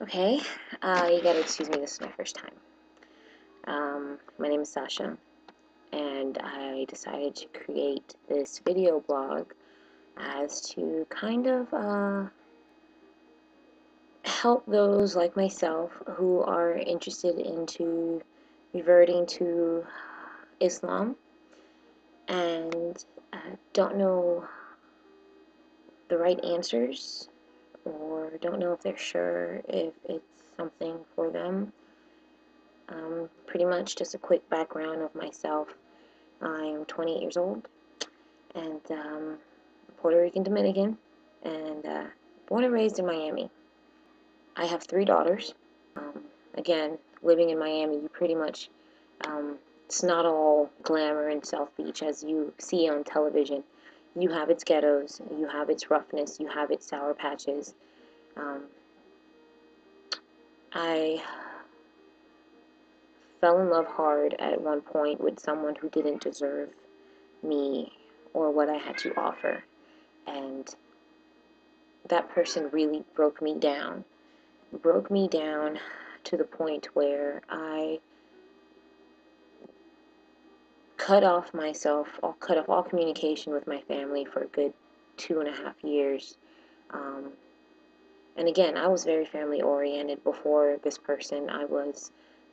Okay, you gotta excuse me, this is my first time. My name is Sasha, and I decided to create this video blog as to kind of help those like myself who are interested into reverting to Islam and don't know the right answers or don't know if they're sure if it's something for them. Pretty much just a quick background of myself. I'm 28 years old and Puerto Rican Dominican and born and raised in Miami. I have three daughters. Again, living in Miami, you pretty much, it's not all glamour in South Beach as you see on television. You have its ghettos, you have its roughness, you have its sour patches. Um, I fell in love hard at one point with someone who didn't deserve me or what I had to offer. And that person really broke me down to the point where I cut off all communication with my family for a good 2.5 years. Um, and again, I was very family oriented before this person. I was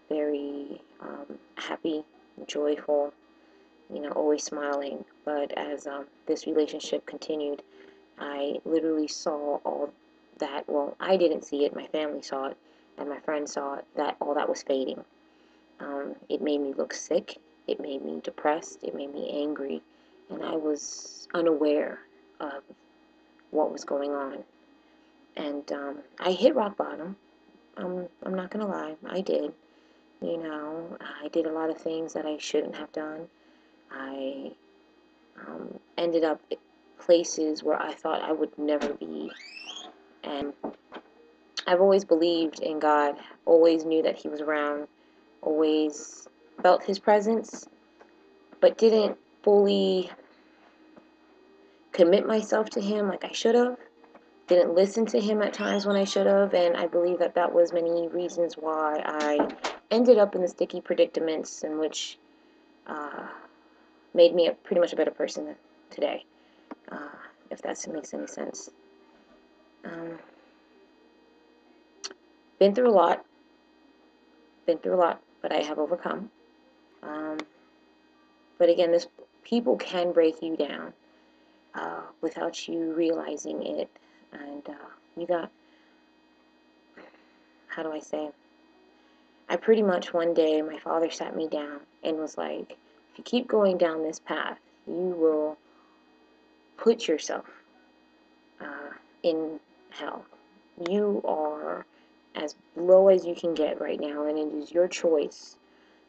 very happy, joyful, always smiling. But as this relationship continued, I literally saw all that. Well, I didn't see it, my family saw it, and my friends saw it, that all that was fading. It made me look sick, it made me depressed, it made me angry, and I was unaware of what was going on. And I hit rock bottom. I'm not gonna lie, I did. I did a lot of things that I shouldn't have done. I ended up places where I thought I would never be. And I've always believed in God, always knew that He was around, always felt His presence, but didn't fully commit myself to Him like I should have. Didn't listen to Him at times when I should have, and I believe that that was many reasons why I ended up in the sticky predicaments in which uh, made me pretty much a better person today, uh, if that makes any sense. Um, been through a lot, but I have overcome. Um, but again, this people can break you down without you realizing it, and you got, how do I say? I pretty much one day my father sat me down and was like, if you keep going down this path, you will put yourself in hell. You are as low as you can get right now, and it is your choice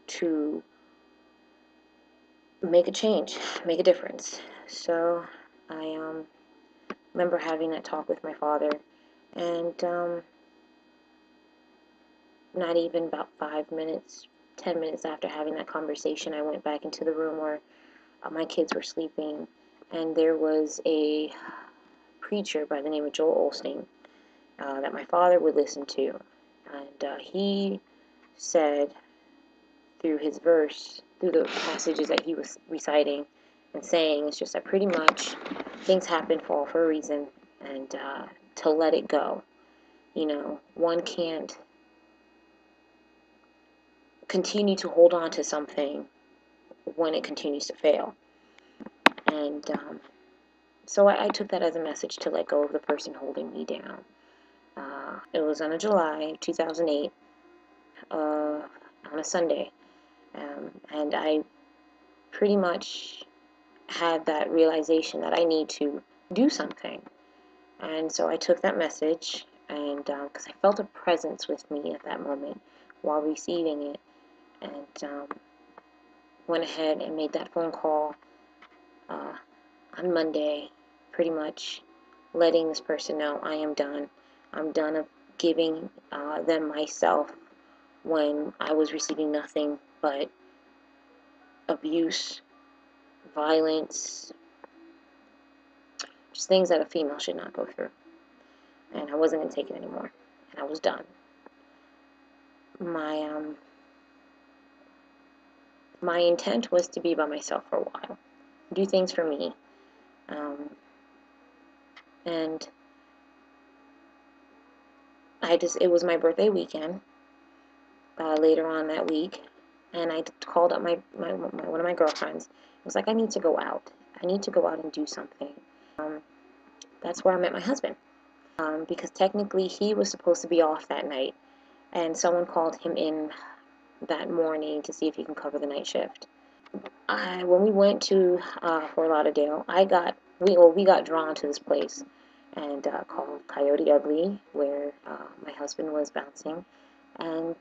to make a change, make a difference. So I remember having that talk with my father, and not even about 5 minutes, 10 minutes after having that conversation, I went back into the room where my kids were sleeping, and there was a preacher by the name of Joel Osteen that my father would listen to. And he said through his verse, through the passages that he was reciting and saying, it's just that pretty much things happen for a reason, and to let it go. One can't continue to hold on to something when it continues to fail. And so I took that as a message to let go of the person holding me down. It was on a July 2008, on a Sunday, and I pretty much had that realization that I need to do something. And so I took that message, and because I felt a presence with me at that moment while receiving it, and went ahead and made that phone call on Monday, pretty much letting this person know I am done. I'm done of giving them myself when I was receiving nothing but abuse, violence, just things that a female should not go through. And I wasn't going to take it anymore. And I was done. my my intent was to be by myself for a while, do things for me, um, and it was my birthday weekend, later on that week, and I called up one of my girlfriends. I was like, I need to go out. I need to go out and do something. Um, that's where I met my husband, because technically he was supposed to be off that night, and someone called him in that morning to see if he can cover the night shift. When we went to Fort Lauderdale, we got drawn to this place, and called Coyote Ugly, where my husband was bouncing, and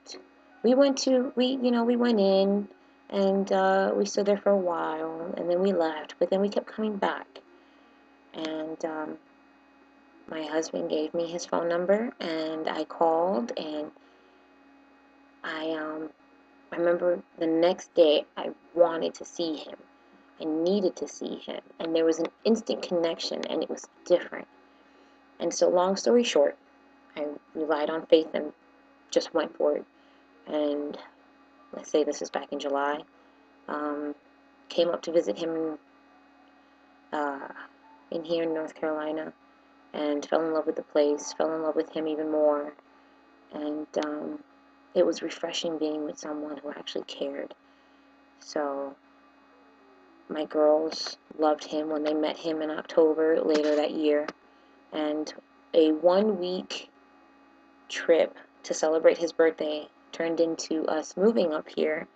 we went in, and we stood there for a while, and then we left, but then we kept coming back, and my husband gave me his phone number, and I called, and I remember the next day I wanted to see him. I needed to see him, and there was an instant connection, and it was different. And so, long story short, I relied on faith and just went for it. And let's say this is back in July. Um, Came up to visit him uh, in here in North Carolina, and fell in love with the place, fell in love with him even more. And it was refreshing being with someone who actually cared. So my girls loved him when they met him in October later that year. And a 1 week trip to celebrate his birthday turned into us moving up here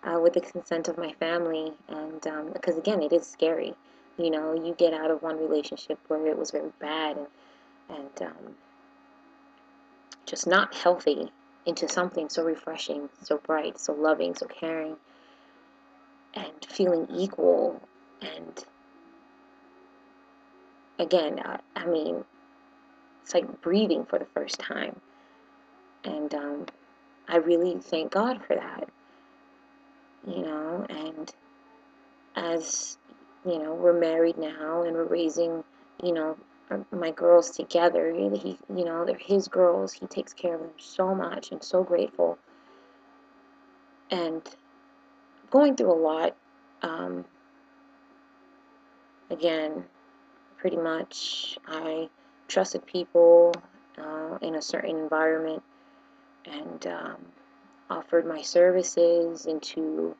with the consent of my family. And because again, it is scary. You know, you get out of one relationship where it was very bad and just not healthy into something so refreshing, so bright, so loving, so caring, and feeling equal. And again, I mean, it's like breathing for the first time. And I really thank God for that, and as, we're married now and we're raising, my girls together. They're his girls. He takes care of them so much, and so grateful. And going through a lot. Um, Again, pretty much I trusted people in a certain environment, and offered my services into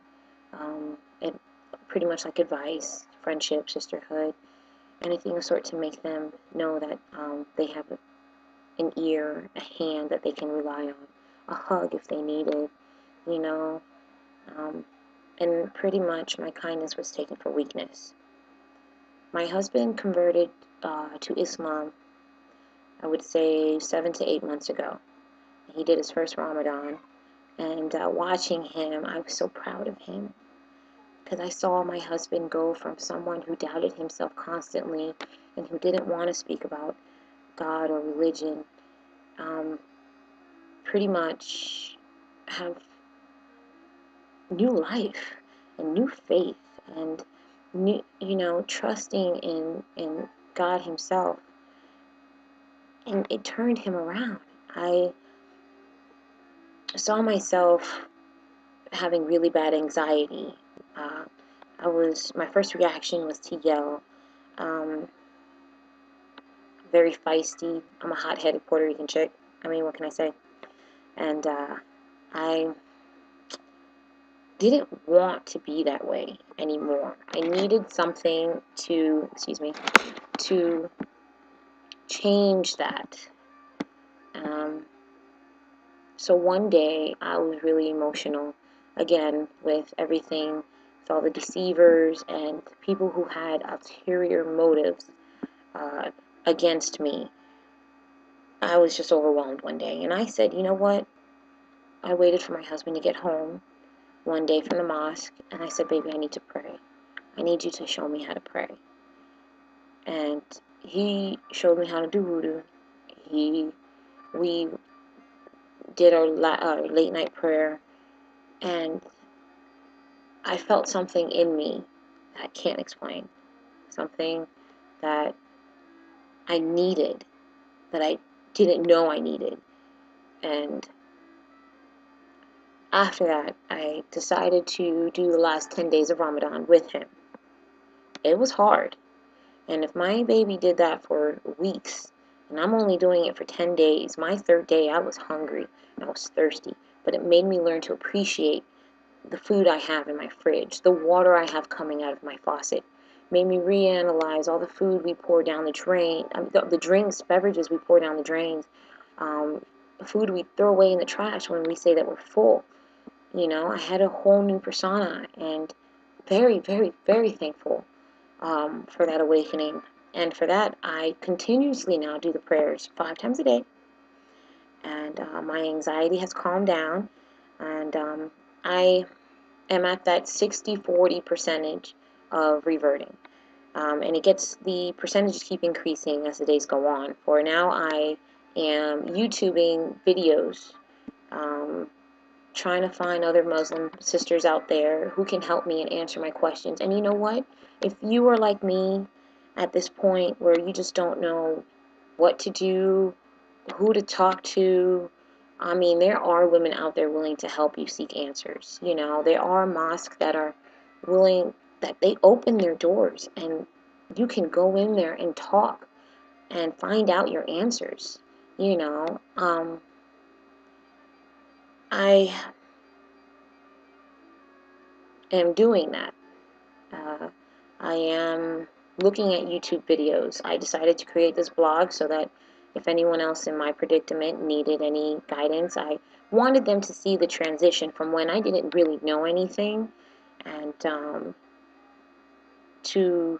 it, pretty much like advice, friendship, sisterhood, anything of sort to make them know that they have an ear, a hand that they can rely on, a hug if they need it, you know. Um, and pretty much my kindness was taken for weakness. My husband converted to Islam, I would say 7 to 8 months ago. He did his first Ramadan, and watching him, I was so proud of him, because I saw my husband go from someone who doubted himself constantly and who didn't want to speak about God or religion, pretty much have new life and new faith and new, trusting in God Himself, and it turned him around. I saw myself having really bad anxiety. Uh, my first reaction was to yell. Um, Very feisty. I'm a hot-headed Puerto Rican chick. I mean, what can I say? And I didn't want to be that way anymore. I needed something to change that. Um, so one day I was really emotional, again, with everything, with all the deceivers and people who had ulterior motives uh, against me. I was just overwhelmed one day, and I said, you know what? I waited for my husband to get home one day from the mosque, and I said, baby, I need to pray. I need you to show me how to pray. And he showed me how to do wudu. We did our late night prayer, and I felt something in me that I can't explain. Something that I needed, that I didn't know I needed. And after that, I decided to do the last 10 days of Ramadan with him. It was hard. And if my baby did that for weeks, and I'm only doing it for 10 days, my third day I was hungry and I was thirsty. But it made me learn to appreciate the food I have in my fridge, the water I have coming out of my faucet. Made me reanalyze all the food we pour down the drain, the drinks, beverages we pour down the drains, the food we throw away in the trash when we say that we're full. You know, I had a whole new persona, and very, very, very thankful for that awakening. And for that, I continuously now do the prayers 5 times a day. And my anxiety has calmed down. And I am at that 60-40 percentage of reverting. And the percentages keep increasing as the days go on. For now, I am YouTubing videos, trying to find other Muslim sisters out there who can help me and answer my questions. And you know what? If you are like me at this point where you just don't know what to do, who to talk to, I mean, there are women out there willing to help you seek answers. You know, there are mosques that are willing, that they open their doors and you can go in there and talk and find out your answers. You know, I am doing that. Uh, I am looking at YouTube videos. I decided to create this blog so that if anyone else in my predicament needed any guidance, I wanted them to see the transition from when I didn't really know anything and to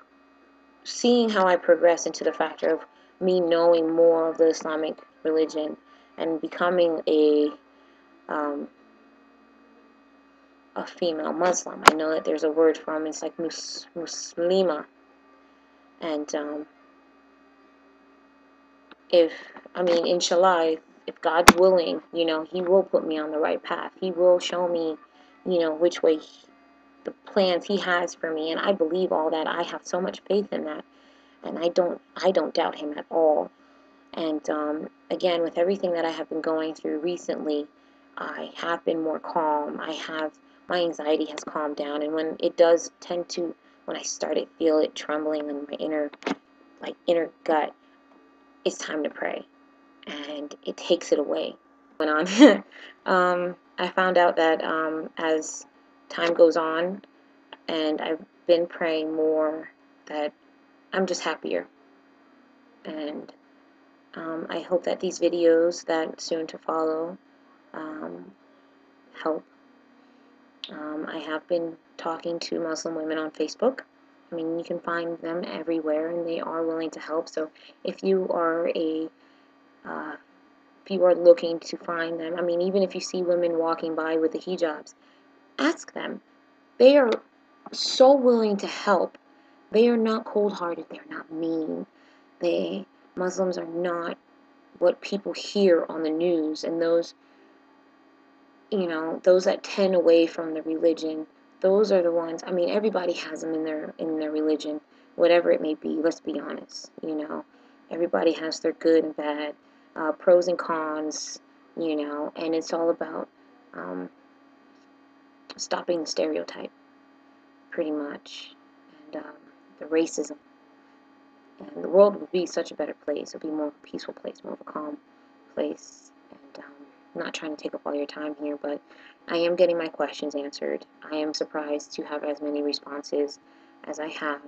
seeing how I progress into the factor of me knowing more of the Islamic religion and becoming um, a female Muslim. I know that there's a word for them. It's like muslima. And inshallah, if God's willing, you know, He will put me on the right path. He will show me, you know, which way the plans He has for me. And I believe all that. I have so much faith in that. And I don't doubt Him at all. And again, with everything that I have been going through recently, I have been more calm. My anxiety has calmed down. And when it does tend to, when I started feel it trembling in my inner gut, it's time to pray. And it takes it away. Went on. I found out that as time goes on and I've been praying more, that I'm just happier. And I hope that these videos that soon to follow help. I have been talking to Muslim women on Facebook. I mean, you can find them everywhere, and they are willing to help. So if you are looking to find them, I mean, even if you see women walking by with the hijabs, ask them. They are so willing to help. They are not cold-hearted. They're not mean. Muslims are not what people hear on the news, and those, you know, those that tend away from the religion, those are the ones. I mean, everybody has them in their religion, whatever it may be. Let's be honest. You know, everybody has their good and bad, pros and cons. You know, and it's all about stopping the stereotype, pretty much, and the racism. And the world would be such a better place. It would be more of a peaceful place, more of a calm place. And I'm not trying to take up all your time here, but I am getting my questions answered. I am surprised to have as many responses as I have,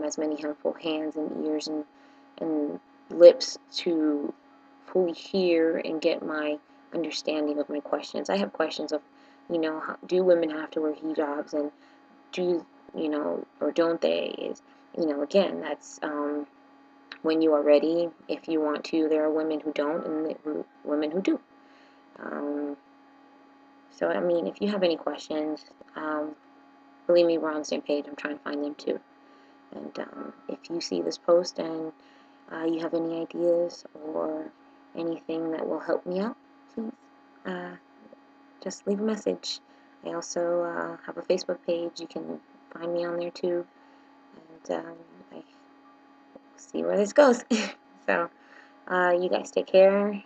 as many helpful hands and ears and lips to fully hear and get my understanding of my questions. I have questions of, you know, do women have to wear hijabs, and do, you know, or don't they? Is, you know, again, that's when you are ready. If you want to, there are women who don't and women who do. So, I mean, if you have any questions, believe me, we're on the same page. I'm trying to find them too. And if you see this post and you have any ideas or anything that will help me out, please just leave a message. I also have a Facebook page. You can find me on there too. And I see where this goes. So, you guys take care.